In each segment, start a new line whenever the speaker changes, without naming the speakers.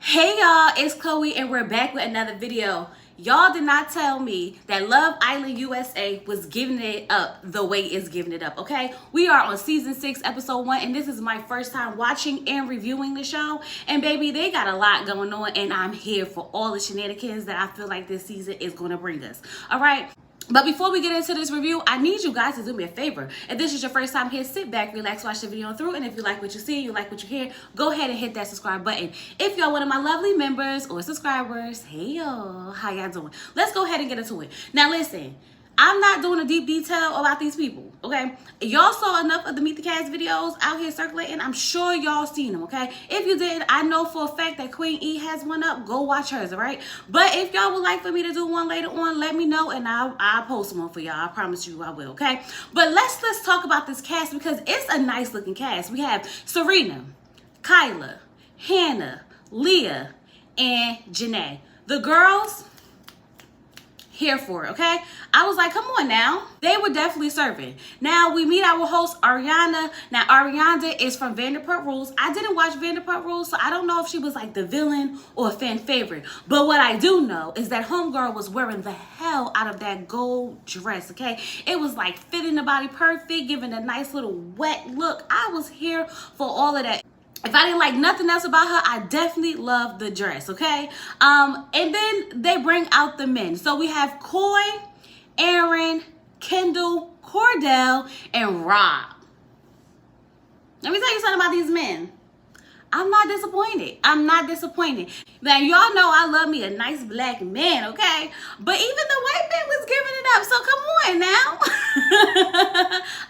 Hey y'all, it's Chloe and we're back with another video. Y'all did not tell me that Love Island USA was giving it up the way it's giving it up, okay? We are on season 6, episode 1, and this is my first time watching and reviewing the show. And baby, they got a lot going on, and I'm here for all the shenanigans that I feel like this season is going to bring us, all right? But before we get into this review, I need you guys to do me a favor. If this is your first time here, sit back, relax, watch the video through. And if you like what you see, you like what you hear, go ahead and hit that subscribe button. If y'all one of my lovely members or subscribers, hey y'all, how y'all doing? Let's go ahead and get into it. Now listen, I'm not doing a deep detail about these people, okay? Y'all saw enough of the Meet the Cast videos out here circulating. I'm sure y'all seen them, okay? If you didn't, I know for a fact that Queen E has one up. Go watch hers, all right? But if y'all would like for me to do one later on, let me know and I'll post one for y'all. I promise you I will, okay? But let's talk about this cast because it's a nice looking cast. We have Serena, Kyla, Hannah, Leah, and Janae. The girls, here for it, okay? I was like, come on now. They were definitely serving. Now, we meet our host, Ariana. Now, Ariana is from Vanderpump Rules. I didn't watch Vanderpump Rules, so I don't know if she was like the villain or a fan favorite. But what I do know is that homegirl was wearing the hell out of that gold dress, okay? It was like fitting the body perfect, giving a nice little wet look. I was here for all of that. If I didn't like nothing else about her, I definitely love the dress, okay? And then they bring out the men. So we have Coy, Aaron, Kendall, Cordell, and Rob. Let me tell you something about these men. I'm not disappointed. I'm not disappointed. Now, y'all know I love me a nice black man, okay? But even the white man was giving it up. So come on now.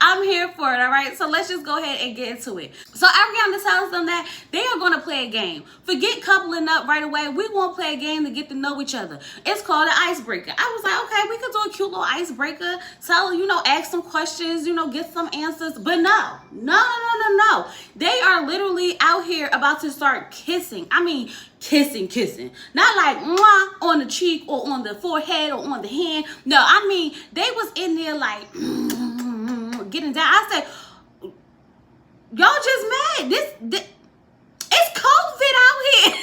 I'm here for it, all right? So let's just go ahead and get into it. So Ariana tells them that they are going to play a game. Forget coupling up right away. We won't play a game to get to know each other. It's called an icebreaker. I was like, okay, we could do a cute little icebreaker. Tell, ask some questions, get some answers. But no. They are literally out here about to start kissing. I mean, kissing. Not like mwah, on the cheek or on the forehead or on the hand. No, I mean, they was in there like getting down. I said, y'all just mad. This it's COVID out here.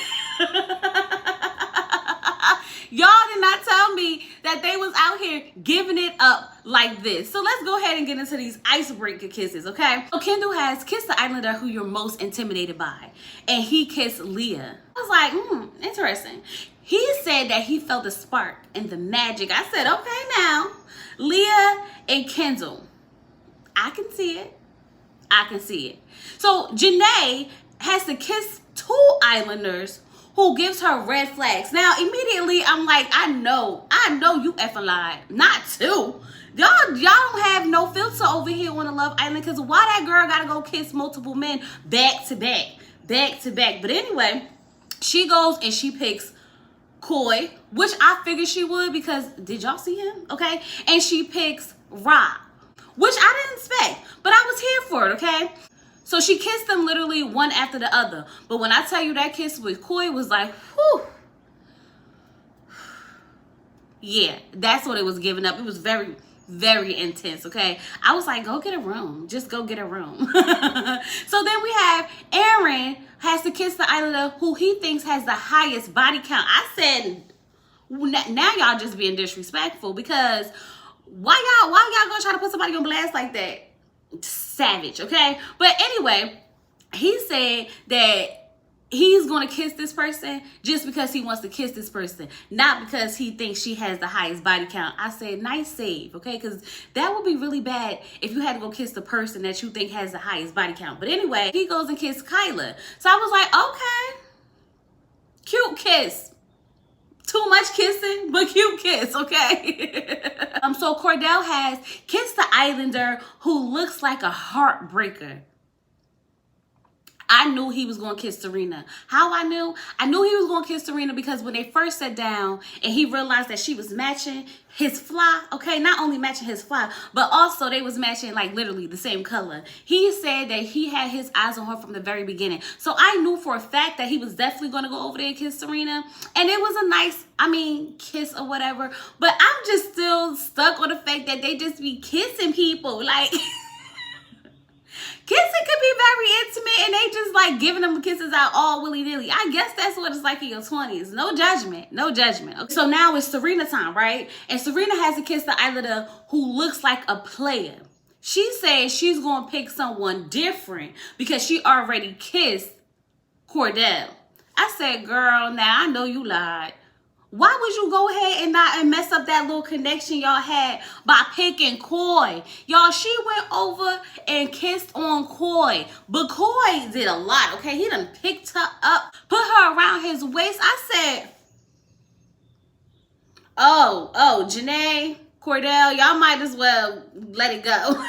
Y'all did not tell me that they was out here giving it up like this. So let's go ahead and get into these icebreaker kisses, okay? So Kendall has kissed the Islander who you're most intimidated by. And he kissed Leah. I was like, interesting. He said that he felt the spark and the magic. I said, okay now. Leah and Kendall. I can see it. So Janae has to kiss 2 Islanders who gives her red flags. Now, immediately, I'm like, I know you effing lied. Not 2. Y'all don't have no filter over here on the Love Island, because why that girl gotta go kiss multiple men back to back? But anyway, she goes and she picks Coy, which I figured she would because, did y'all see him? Okay. And she picks Rob, which I didn't expect, but I was here for it, okay? So she kissed them literally one after the other. But when I tell you that kiss with Coy was like, whew. Yeah, that's what it was giving up. It was very, very intense, okay? I was like, go get a room. Just go get a room. So then we have Aaron has to kiss the Islander who he thinks has the highest body count. I said, now y'all just being disrespectful, because why y'all gonna try to put somebody on blast like that? Savage, okay? But anyway, he said that he's going to kiss this person just because he wants to kiss this person, not because he thinks she has the highest body count. I said, nice save, okay? Because that would be really bad if you had to go kiss the person that you think has the highest body count. But anyway, he goes and kisses Kyla. So I was like, okay, cute kiss. Too much kissing, but cute kiss, okay? So Cordell has kissed the Islander who looks like a heartbreaker. I knew he was going to kiss Serena. How I knew? I knew he was going to kiss Serena because when they first sat down and he realized that she was matching his fly, okay? Not only matching his fly, but also they was matching like literally the same color. He said that he had his eyes on her from the very beginning. So I knew for a fact that he was definitely going to go over there and kiss Serena. And it was a nice, kiss or whatever. But I'm just still stuck on the fact that they just be kissing people. Like... Kissing could be very intimate and they just like giving them kisses out all willy-nilly. I guess that's what it's like in your 20s. No judgment. No judgment. Okay. So now it's Serena time, right? And Serena has to kiss the islander who looks like a player. She says she's going to pick someone different because she already kissed Cordell. I said, girl, now I know you lied. Why would you go ahead and mess up that little connection y'all had by picking Coy? Y'all, she went over and kissed on Coy. But Coy did a lot, okay? He done picked her up, put her around his waist. I said, oh, Janae, Cordell, y'all might as well let it go.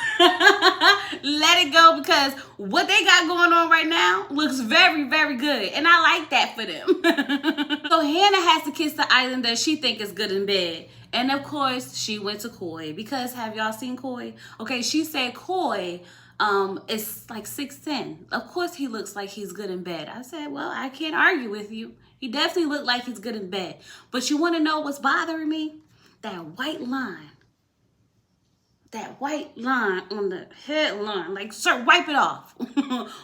Let it go because what they got going on right now looks very, very good. And I like that for them. So Hannah has to kiss the islander she think is good in bed. And of course, she went to Coy because have y'all seen Coy? Okay, she said Coy is like 6'10". Of course, he looks like he's good in bed. I said, well, I can't argue with you. He definitely looked like he's good in bed. But you want to know what's bothering me? That white line. That white line on the headline. Like, sir, wipe it off.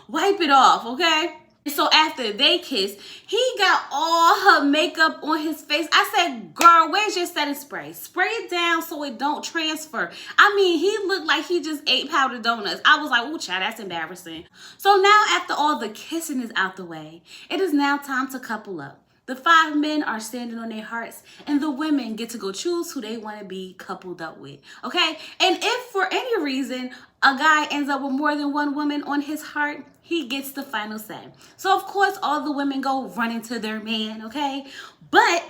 Wipe it off, okay? So after they kissed, he got all her makeup on his face. I said, girl, where's your setting spray? Spray it down so it don't transfer. I mean, he looked like he just ate powdered donuts. I was like, oh, child, that's embarrassing. So now after all the kissing is out the way, it is now time to couple up. The 5 men are standing on their hearts and the women get to go choose who they want to be coupled up with, okay? And if for any reason a guy ends up with more than one woman on his heart, he gets the final say. So of course all the women go running to their man, okay? But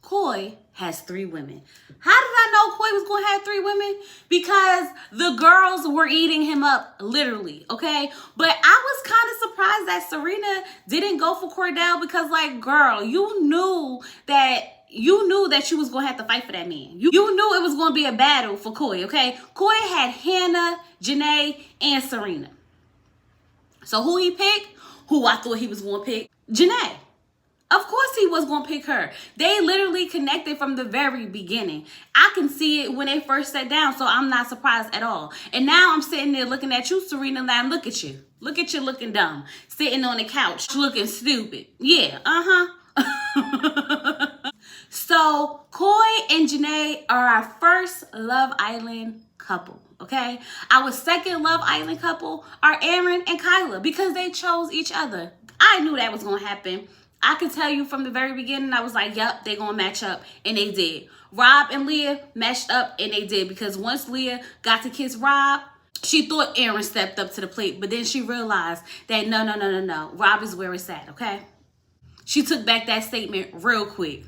Coy has 3 women. How did I know Coy was going to have 3 women? Because the girls were eating him up, literally, okay? But I was kind of surprised that Serena didn't go for Cordell because, like, girl, you knew that you was going to have to fight for that man. You knew it was going to be a battle for Coy, okay? Coy had Hannah, Janae, and Serena. So who he picked? Who I thought he was going to pick? Janae. Of course he was going to pick her. They literally connected from the very beginning. I can see it when they first sat down, so I'm not surprised at all. And now I'm sitting there looking at you, Serena, and look at you. Look at you looking dumb. Sitting on the couch looking stupid. Yeah, So Coy and Janae are our first Love Island couple. Okay, our second Love Island couple are Aaron and Kyla because they chose each other. I knew that was going to happen. I could tell you from the very beginning, I was like, yep, they're going to match up. And they did. Rob and Leah matched up and they did. Because once Leah got to kiss Rob, she thought Aaron stepped up to the plate. But then she realized that no. Rob is where it's at, okay? She took back that statement real quick.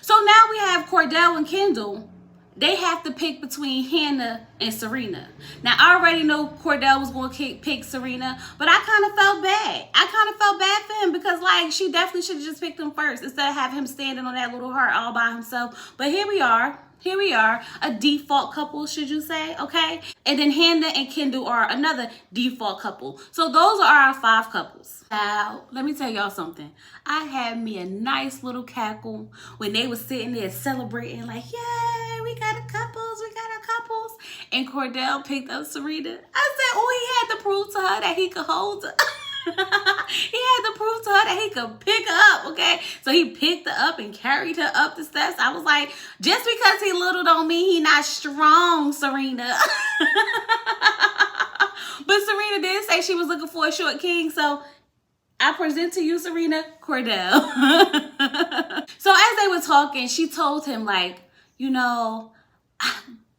So now we have Cordell and Kendall. They have to pick between Hannah and Serena. Now, I already know Cordell was going to pick Serena, but I kind of felt bad. I kind of felt bad for him because, like, she definitely should have just picked him first instead of having him standing on that little heart all by himself. But here we are. Here we are, a default couple, should you say, okay? And then Hannah and Kendall are another default couple. So those are our 5 couples. Now, let me tell y'all something. I had me a nice little cackle when they were sitting there celebrating like, yay, we got a couples, we got our couples. And Cordell picked up Serena. I said, oh, he had to prove to her that he could hold her. He had to prove to her that he could pick her up, okay? So he picked her up and carried her up the steps. I was like, just because he little don't mean he not strong, Serena. But Serena did say she was looking for a short king, so I present to you, Serena, Cordell. So as they were talking, she told him, like, you know,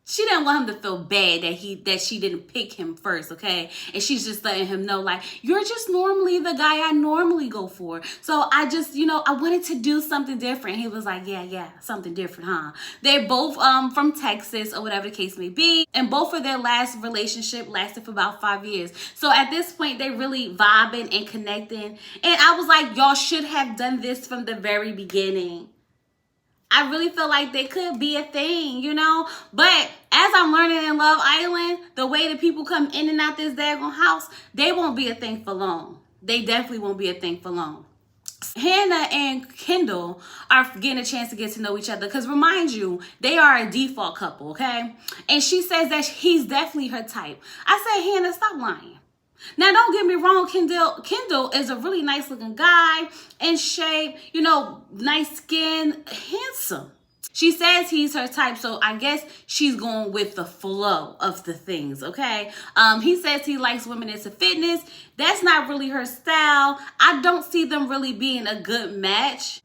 she didn't want him to feel bad that she didn't pick him first, okay? And she's just letting him know, like, you're just normally the guy I normally go for. So I just, you know, I wanted to do something different. He was like, yeah, something different, huh? They're both from Texas or whatever the case may be. And both of their last relationship lasted for about 5 years. So at this point, they really vibing and connecting. And I was like, y'all should have done this from the very beginning. I really feel like they could be a thing, you know? But as I'm learning in Love Island, the way that people come in and out this daggone house, they won't be a thing for long. They definitely won't be a thing for long. Hannah and Kendall are getting a chance to get to know each other because remind you, they are a default couple, okay? And she says that he's definitely her type. I said, Hannah, stop lying. Now, don't get me wrong, Kendall is a really nice looking guy, in shape, you know, nice skin, handsome. She says he's her type, so I guess she's going with the flow of the things, okay? He says he likes women into fitness. That's not really her style. I don't see them really being a good match.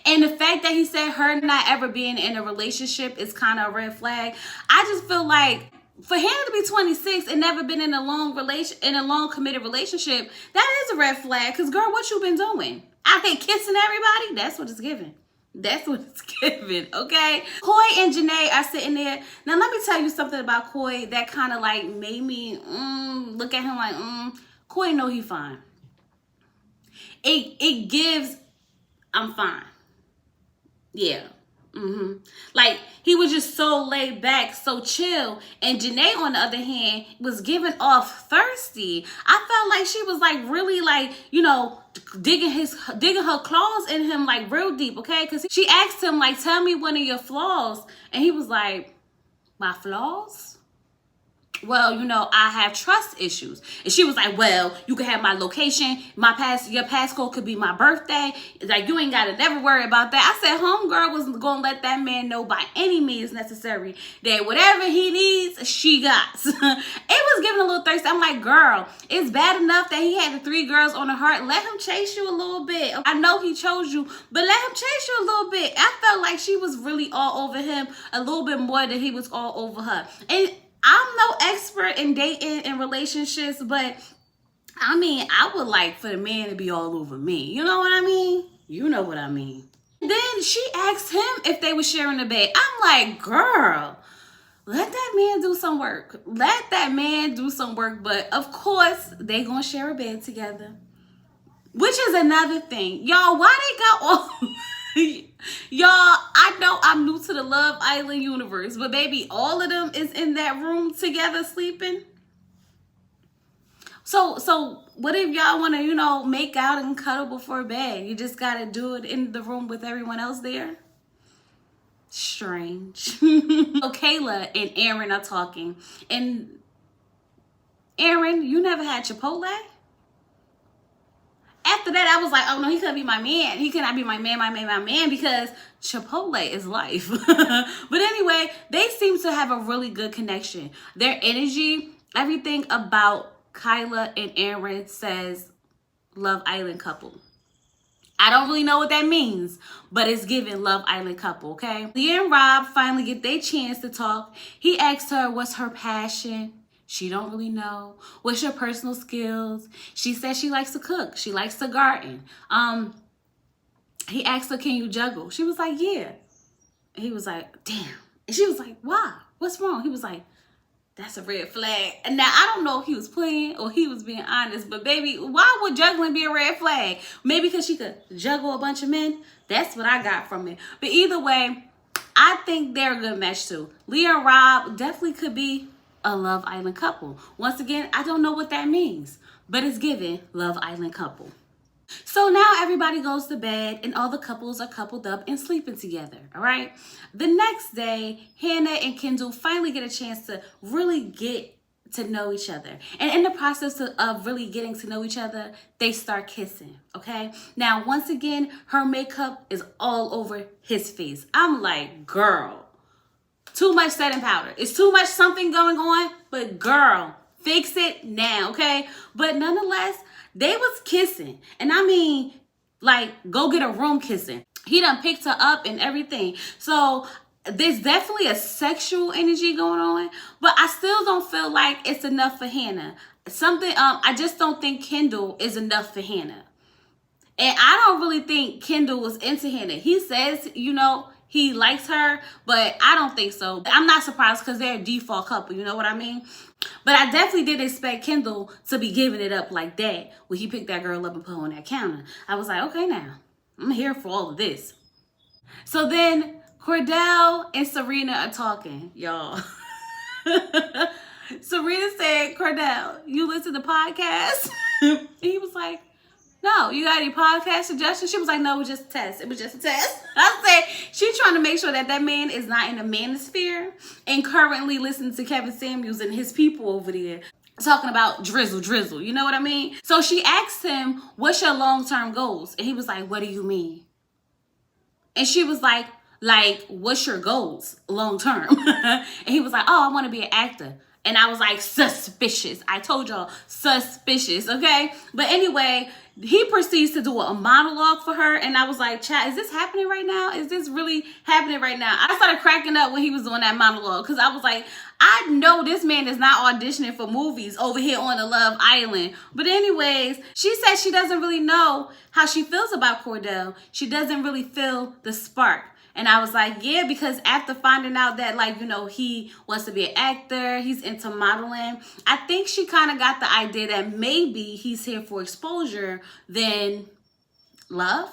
And the fact that he said her not ever being in a relationship is kind of a red flag. I just feel like for him to be 26 and never been in a long committed relationship, that is a red flag. Cause girl, what you been doing? Out there kissing everybody? That's what it's giving. That's what it's giving, okay? Coy and Janae are sitting there. Now, let me tell you something about Coy that kind of like made me look at him like, Coy know he fine. It gives, I'm fine. Yeah. Like, he was just so laid back, so chill. And Janae, on the other hand, was giving off thirsty. I felt like she was like really like, you know, digging her claws in him like real deep, okay? Because she asked him like, tell me one of your flaws. And he was like, my flaws? Well, you know, I have trust issues. And she was like, well, you can have my location. Your passcode could be my birthday. Like, you ain't got to never worry about that. I said, homegirl was going to let that man know by any means necessary that whatever he needs, she got. It was giving a little thirsty. I'm like, girl, it's bad enough that he had the 3 girls on the heart. Let him chase you a little bit. I know he chose you, but let him chase you a little bit. I felt like she was really all over him a little bit more than he was all over her. And I'm no expert in dating and relationships, but I mean, I would like for the man to be all over me. You know what I mean? You know what I mean. Then she asked him if they were sharing a bed. I'm like, girl, let that man do some work. Let that man do some work. But of course, they gonna share a bed together. Which is another thing. Y'all, why they got all... Y'all, I know I'm new to the Love Island universe, but baby, all of them is in that room together sleeping. So what if y'all want to, you know, make out and cuddle before bed? You just got to do it in the room with everyone else there? Strange. So Kayla and Aaron are talking. And Aaron, you never had Chipotle? After that, I was like, oh no, he couldn't be my man. He cannot be my man, because Chipotle is life. But anyway, they seem to have a really good connection. Their energy, everything about Kyla and Aaron says Love Island couple. I don't really know what that means, but it's giving Love Island couple, okay? Leah and Rob finally get their chance to talk. He asked her what's her passion. She don't really know. What's your personal skills? She says she likes to cook. She likes to garden. He asked her, can you juggle? She was like, yeah. And he was like, damn. And she was like, why? What's wrong? He was like, that's a red flag. And now, I don't know if he was playing or he was being honest, but baby, why would juggling be a red flag? Maybe because she could juggle a bunch of men? That's what I got from it. But either way, I think they're a good match too. Leah and Rob definitely could be a Love Island couple. Once again, I don't know what that means, but it's given Love Island couple. So now everybody goes to bed and all the couples are coupled up and sleeping together, all right? The next day, Hannah and Kendall finally get a chance to really get to know each other. And in the process of really getting to know each other, they start kissing, okay? Now, once again, her makeup is all over his face. I'm like, girl, too much setting powder. It's too much something going on, but girl, fix it now, okay? But nonetheless, they was kissing. And I mean, like, go get a room kissing. He done picked her up and everything. So there's definitely a sexual energy going on, but I still don't feel like it's enough for Hannah. I just don't think Kendall is enough for Hannah. And I don't really think Kendall was into Hannah. He says, you know, he likes her, but I don't think so. I'm not surprised because they're a default couple, you know what I mean? But I definitely did expect Kendall to be giving it up like that when he picked that girl up and put her on that counter. I was like, okay, now, I'm here for all of this. So then Cordell and Serena are talking, y'all. Serena said, Cordell, you listen to podcasts? And he was like, no, you got any podcast suggestions? She was like, no, it was just a test. It was just a test. I said, she's trying to make sure that that man is not in the manosphere and currently listening to Kevin Samuels and his people over there. talking about drizzle, you know what I mean? So she asked him, what's your long-term goals? And he was like, what do you mean? And she was like, what's your goals long-term? And he was like, oh, I want to be an actor. And I was like, suspicious. I told y'all, suspicious, okay? But anyway, he proceeds to do a monologue for her. And I was like, chat, is this happening right now? Is this really happening right now? I started cracking up when he was doing that monologue because I was like, I know this man is not auditioning for movies over here on the Love Island. But anyways, she said she doesn't really know how she feels about Cordell. She doesn't really feel the spark. And I was like, yeah, because after finding out that, like, you know, he wants to be an actor, he's into modeling, I think she kind of got the idea that maybe he's here for exposure than love.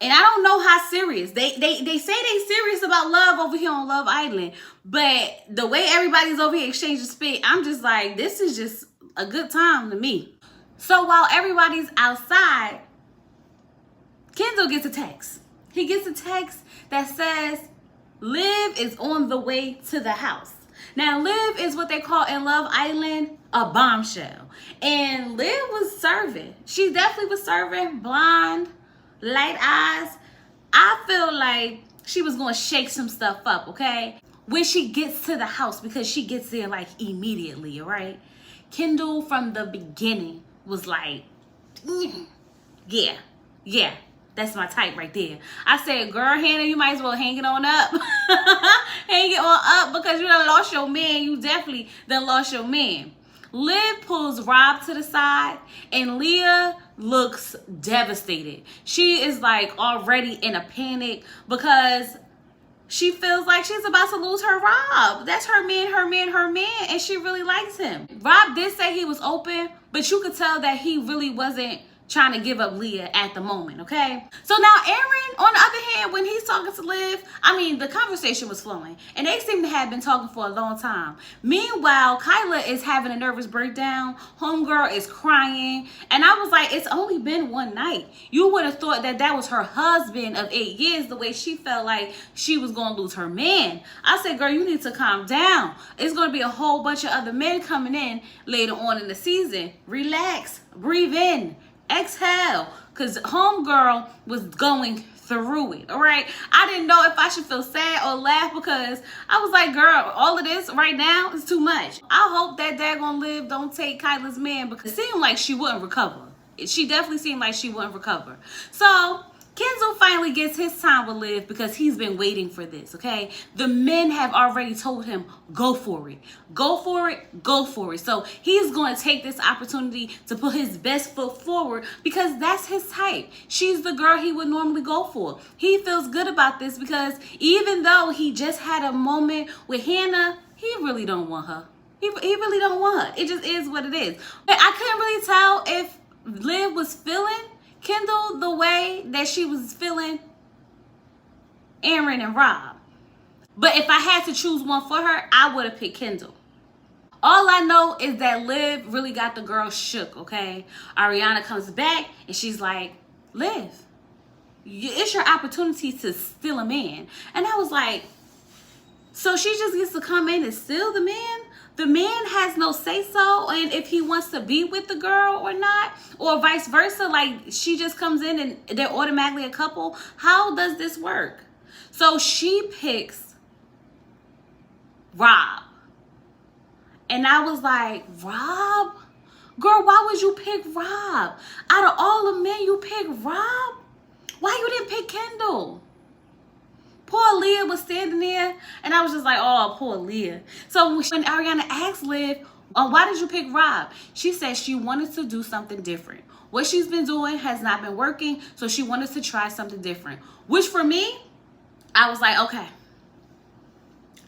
And I don't know how serious. They say they serious about love over here on Love Island. But the way everybody's over here exchanging spit, I'm just like, this is just a good time to me. So while everybody's outside, Kendall gets a text. He gets a text that says, Liv is on the way to the house. Now, Liv is what they call in Love Island a bombshell. And Liv was serving. She definitely was serving. Blonde, light eyes. I feel like she was going to shake some stuff up, okay? When she gets to the house, because she gets there like immediately, right? Kendall from the beginning was like, yeah. That's my type right there. I said, girl, Hannah, you might as well hang it on up. Hang it on up because you done lost your man. You definitely done lost your man. Liv pulls Rob to the side and Leah looks devastated. She is like already in a panic because she feels like she's about to lose her Rob. That's her man, and she really likes him. Rob did say he was open, but you could tell that he really wasn't trying to give up Leah at the moment, okay? So now Aaron, on the other hand, when he's talking to Liv, I mean, the conversation was flowing, and they seem to have been talking for a long time. Meanwhile, Kyla is having a nervous breakdown. Homegirl is crying, and I was like, it's only been one night. You would have thought that that was her husband of 8 years, the way she felt like she was going to lose her man. I said, girl, you need to calm down. It's going to be a whole bunch of other men coming in later on in the season. Relax, breathe in, exhale, because homegirl was going through it. All right, I didn't know if I should feel sad or laugh because I was like, girl, all of this right now is too much. I hope that daggone Liv don't take Kyla's man because it seemed like she wouldn't recover. She definitely seemed like she wouldn't recover. So Kenzo finally gets his time with Liv because he's been waiting for this, okay? The men have already told him, go for it. Go for it, go for it. So he's going to take this opportunity to put his best foot forward because that's his type. She's the girl he would normally go for. He feels good about this because even though he just had a moment with Hannah, he really don't want her. He really don't want her. It just is what it is. But I couldn't really tell if Liv was feeling Kendall the way that she was feeling Aaron and Rob. But if I had to choose one for her, I would have picked Kendall. All I know is that Liv really got the girl shook, okay? Ariana comes back and she's like, Liv, it's your opportunity to steal a man. And I was like, so she just gets to come in and steal the man? The man has no say-so and if he wants to be with the girl or not, or vice versa, like she just comes in and they're automatically a couple. How does this work? So she picks Rob. And I was like, Rob? Girl, why would you pick Rob? Out of all the men, you pick Rob? Why you didn't pick Kendall? Poor Leah was standing there, and I was just like, oh, poor Leah. So when Ariana asked Liv, oh, why did you pick Rob? She said she wanted to do something different. What she's been doing has not been working, so she wanted to try something different. Which for me, I was like, okay,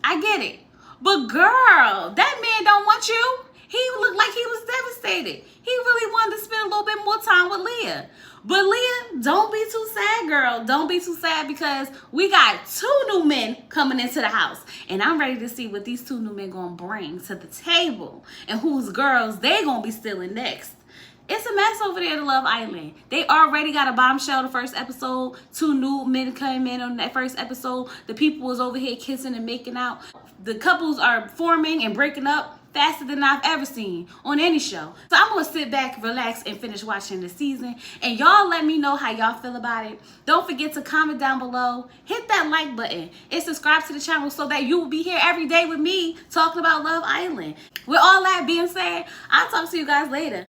I get it. But girl, that man don't want you. He looked like he was devastated. He really wanted to spend a little bit more time with Leah. But Leah, don't be too sad, girl. Don't be too sad because we got 2 new men coming into the house. And I'm ready to see what these 2 new men gonna bring to the table and whose girls they gonna be stealing next. It's a mess over there at Love Island. They already got a bombshell the first episode. 2 new men came in on that first episode. The people was over here kissing and making out. The couples are forming and breaking up faster than I've ever seen on any show. So I'm gonna sit back, relax, and finish watching the season. And y'all let me know how y'all feel about it. Don't forget to comment down below, hit that like button, and subscribe to the channel so that you will be here every day with me talking about Love Island. With all that being said, I'll talk to you guys later.